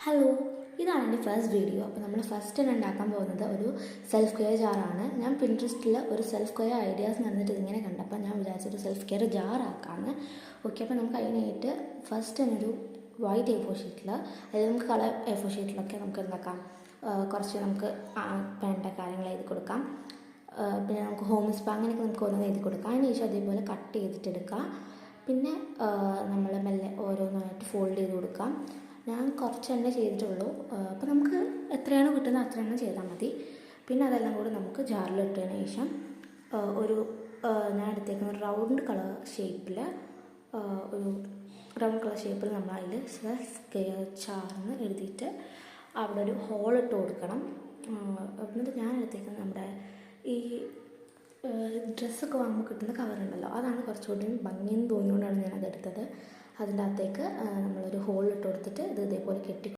Hello, ഇതാണ് എൻ്റെ first video. അപ്പോൾ നമ്മൾ ഫസ്റ്റ് തന്നെ ഉണ്ടാക്കാൻ പോകുന്നത് ഒരു സെൽഫ് കെയർ ജാറാണ്. ഞാൻ പിൻട്രസ്റ്റിൽ ഒരു സെൽഫ് കെയർ ഐഡിയാസ് നടന്നിട്ട് ഇതിങ്ങനെ കണ്ടപ്പോൾ ഞാൻ വിചാരിച്ചൊരു സെൽഫ് കെയർ ജാറാക്കാമെന്ന്. ഓക്കെ, അപ്പോൾ നമുക്ക് അതിനായിട്ട് ഫസ്റ്റ് തന്നെ ഒരു വൈറ്റ് A4 ഷീറ്റിൽ, അതായത് നമുക്ക് കളർ A4 ഷീറ്റിലൊക്കെ നമുക്ക് എന്താക്കാം, കുറച്ച് നമുക്ക് വേണ്ട കാര്യങ്ങൾ എഴുതി കൊടുക്കാം. പിന്നെ നമുക്ക് ഹോം സ്പാ അങ്ങനെയൊക്കെ നമുക്ക് ഓരോന്ന് എഴുതി കൊടുക്കാം. അതിന് ശേഷം അതേപോലെ കട്ട് ചെയ്തിട്ടെടുക്കുക. പിന്നെ നമ്മൾ മെല്ലെ ഓരോന്നായിട്ട് ഫോൾഡ് ചെയ്ത് കൊടുക്കാം. ഞാൻ കുറച്ച് തന്നെ ചെയ്തിട്ടുള്ളൂ. അപ്പോൾ നമുക്ക് എത്രയാണോ കിട്ടുന്നത് അത്രയെണ്ണം ചെയ്താൽ മതി. പിന്നെ അതെല്ലാം കൂടി നമുക്ക് ജാറിലിട്ടതിന് ശേഷം ഞാൻ എടുത്തേക്കുന്ന ഒരു റൗണ്ട് കളർ ഷേപ്പിൽ നമ്മൾ അതിൽ സെൽഫ് കെയർ ജാർന്ന് എഴുതിയിട്ട് അവിടെ ഒരു ഹോളിട്ട് കൊടുക്കണം. എന്നിട്ട് ഞാൻ എടുത്തേക്കുന്നത് നമ്മുടെ ഈ ഡ്രസ്സൊക്കെ വാങ്ങുമ്പോൾ കിട്ടുന്ന കവറുണ്ടല്ലോ, അതാണ് കുറച്ചുകൂടി ഭംഗിയെന്ന് തോന്നിയുകൊണ്ടാണ് ഞാനത് എടുത്തത്. അതിൻ്റെ അകത്തേക്ക് നമ്മളൊരു ഹോളിട്ട് കൊടുത്തിട്ട് ഇത് ഇതേപോലെ കെട്ടി